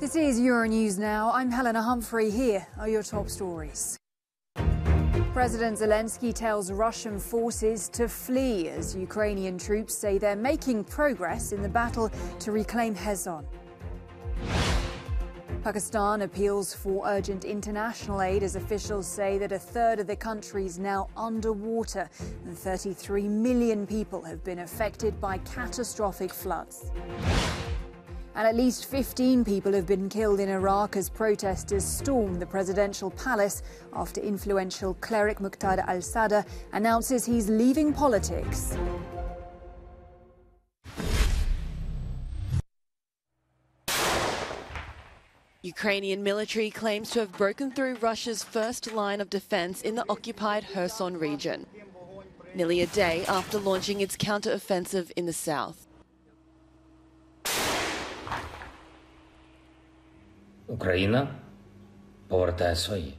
This is Euronews now. I'm Helena Humphrey. Here are your top stories. President Zelensky tells Russian forces to flee as Ukrainian troops say they're making progress in the battle to reclaim Kherson. Pakistan appeals for urgent international aid as officials say that a third of the country is now underwater and 33 million people have been affected by catastrophic floods. And at least 15 people have been killed in Iraq as protesters stormed the presidential palace after influential cleric Muqtada al-Sadr announces he's leaving politics. Ukrainian military claims to have broken through Russia's first line of defense in the occupied Kherson region, nearly a day after launching its counter-offensive in the south.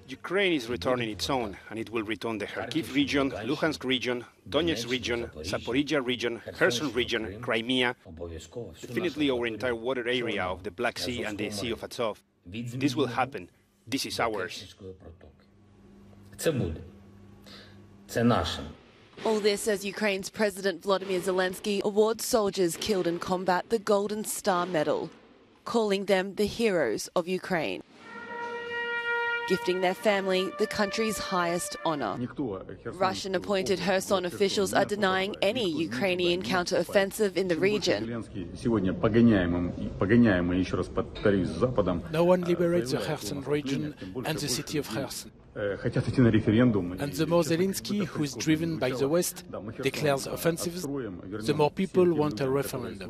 Ukraine is returning its own, and it will return the Kharkiv region, Luhansk region, Donetsk region, Zaporizhia region, Kherson region, Crimea, definitely our entire water area of the Black Sea and the Sea of Azov. This will happen. This is ours. All this as Ukraine's President Volodymyr Zelensky awards soldiers killed in combat the Golden Star Medal, calling them the heroes of Ukraine, gifting their family the country's highest honor. Russian-appointed Kherson officials are denying any Ukrainian counter-offensive in the region. No one liberates the Kherson region and the city of Kherson. And the more Zelensky, who is driven by the West, declares offensives, the more people want a referendum.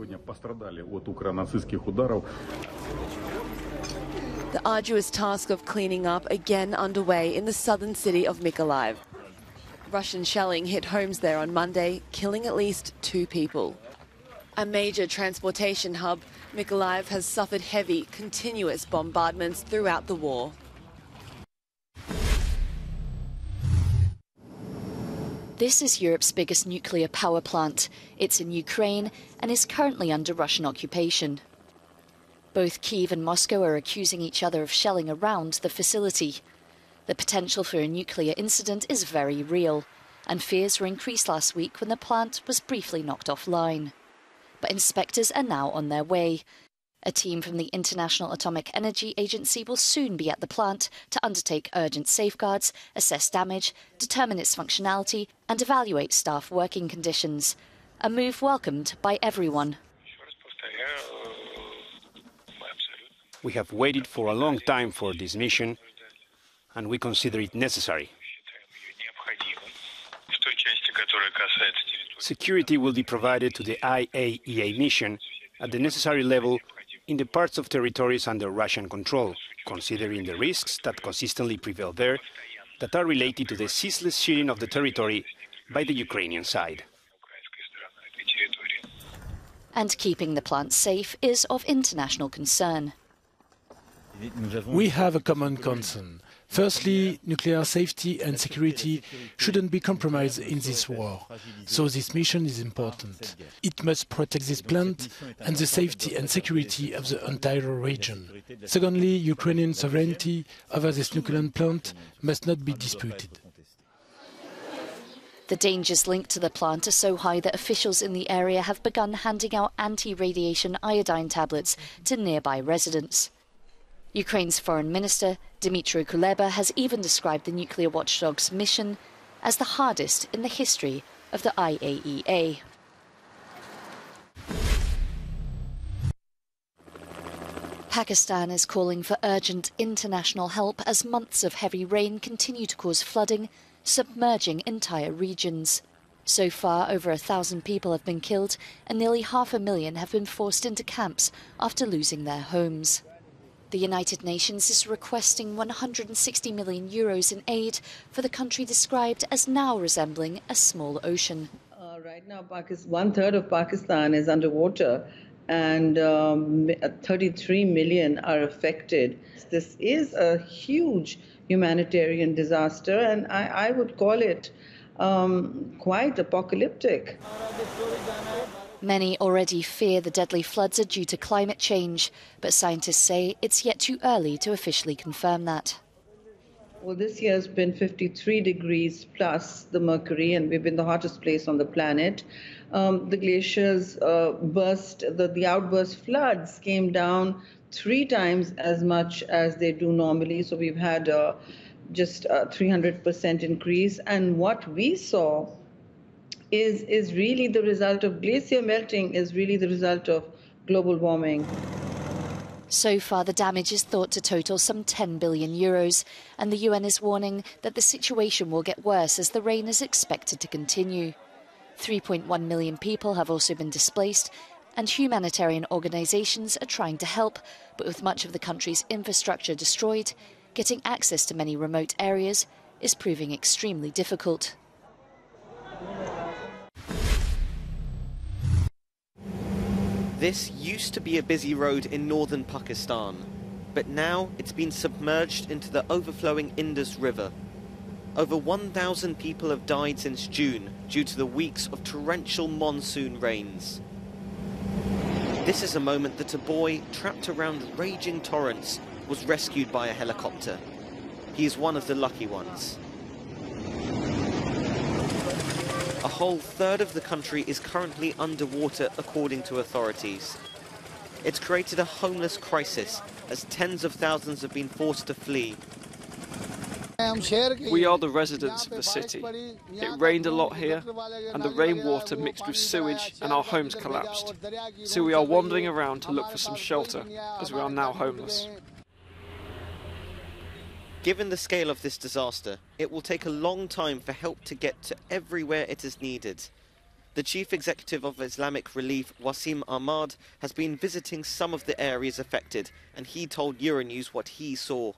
The arduous task of cleaning up again underway in the southern city of Mykolaiv. Russian shelling hit homes there on Monday, killing at least 2 people. A major transportation hub, Mykolaiv has suffered heavy, continuous bombardments throughout the war. This is Europe's biggest nuclear power plant. It's in Ukraine and is currently under Russian occupation. Both Kyiv and Moscow are accusing each other of shelling around the facility. The potential for a nuclear incident is very real, and fears were increased last week when the plant was briefly knocked offline. But inspectors are now on their way. A team from the International Atomic Energy Agency will soon be at the plant to undertake urgent safeguards, assess damage, determine its functionality and evaluate staff working conditions. A move welcomed by everyone. We have waited for a long time for this mission, and we consider it necessary. Security will be provided to the IAEA mission at the necessary level in the parts of territories under Russian control, considering the risks that consistently prevail there that are related to the ceaseless sharing of the territory by the Ukrainian side. And keeping the plant safe is of international concern. We have a common concern. Firstly, nuclear safety and security shouldn't be compromised in this war, so this mission is important. It must protect this plant and the safety and security of the entire region. Secondly, Ukrainian sovereignty over this nuclear plant must not be disputed. The dangers linked to the plant are so high that officials in the area have begun handing out anti-radiation iodine tablets to nearby residents. Ukraine's Foreign Minister, Dmytro Kuleba, has even described the nuclear watchdog's mission as the hardest in the history of the IAEA. Pakistan is calling for urgent international help as months of heavy rain continue to cause flooding, submerging entire regions. So far, over 1,000 people have been killed and nearly 500,000 have been forced into camps after losing their homes. The United Nations is requesting €160 million in aid for the country described as now resembling a small ocean. Right now, 1/3 of Pakistan is underwater and 33 million are affected. This is a huge humanitarian disaster, and I would call it quite apocalyptic. Many already fear the deadly floods are due to climate change, but scientists say it's yet too early to officially confirm that. Well, this year has been 53 degrees plus the mercury, and we've been the hottest place on the planet. The glaciers burst, the outburst floods came down 3 times as much as they do normally. So we've had just a 300% increase. And what we saw is really the result of glacier melting, is really the result of global warming. So far, the damage is thought to total some 10 billion euros, and the UN is warning that the situation will get worse as the rain is expected to continue. 3.1 million people have also been displaced, and humanitarian organisations are trying to help, but with much of the country's infrastructure destroyed, getting access to many remote areas is proving extremely difficult. This used to be a busy road in northern Pakistan, but now it's been submerged into the overflowing Indus River. Over 1,000 people have died since June due to the weeks of torrential monsoon rains. This is a moment that a boy trapped around raging torrents was rescued by a helicopter. He is one of the lucky ones. A whole third of the country is currently underwater, according to authorities. It's created a homeless crisis as tens of thousands have been forced to flee. We are the residents of the city. It rained a lot here, and the rainwater mixed with sewage and our homes collapsed. So we are wandering around to look for some shelter, as we are now homeless. Given the scale of this disaster, it will take a long time for help to get to everywhere it is needed. The chief executive of Islamic Relief, Wasim Ahmad, has been visiting some of the areas affected, and he told Euronews what he saw.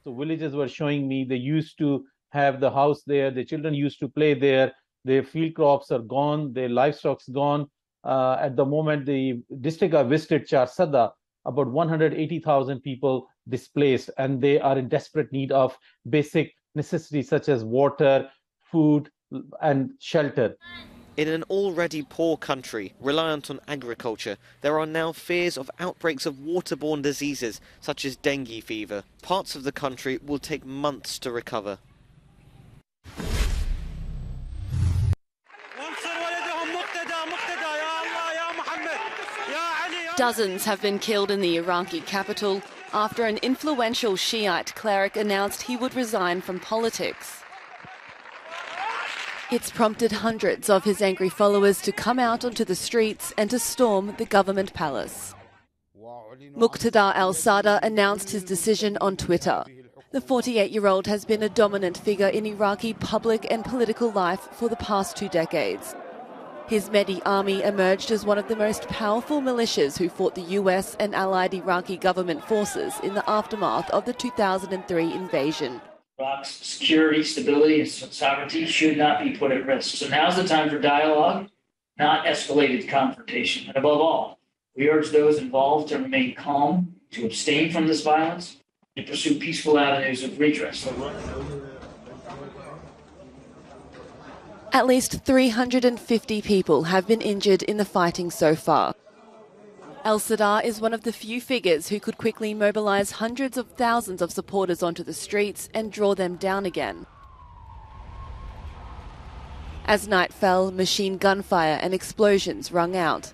So villagers were showing me they used to have the house there, the children used to play there, their field crops are gone, their livestock's gone. At the moment, the district I visited, Charsada, about 180,000 people displaced, and they are in desperate need of basic necessities such as water, food, and shelter. In an already poor country, reliant on agriculture, there are now fears of outbreaks of waterborne diseases such as dengue fever. Parts of the country will take months to recover. Dozens have been killed in the Iraqi capital after an influential Shiite cleric announced he would resign from politics. It's prompted hundreds of his angry followers to come out onto the streets and to storm the government palace. Muqtada al-Sadr announced his decision on Twitter. The 48-year-old has been a dominant figure in Iraqi public and political life for the past 2 decades. His Midday army emerged as one of the most powerful militias who fought the US and allied Iraqi government forces in the aftermath of the 2003 invasion. Iraq's security, stability, and sovereignty should not be put at risk. So now's the time for dialogue, not escalated confrontation. And above all, we urge those involved to remain calm, to abstain from this violence, and pursue peaceful avenues of redress. At least 350 people have been injured in the fighting so far. Al-Sadr is one of the few figures who could quickly mobilise hundreds of thousands of supporters onto the streets and draw them down again. As night fell, machine gunfire and explosions rung out.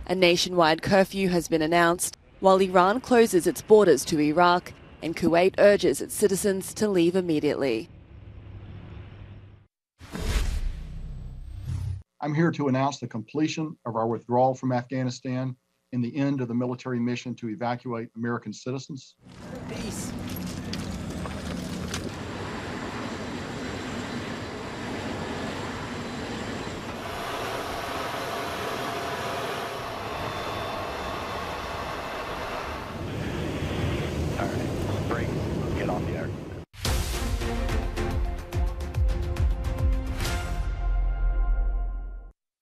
A nationwide curfew has been announced, while Iran closes its borders to Iraq and Kuwait urges its citizens to leave immediately. I'm here to announce the completion of our withdrawal from Afghanistan and the end of the military mission to evacuate American citizens. Peace. All right, break. Get off the air.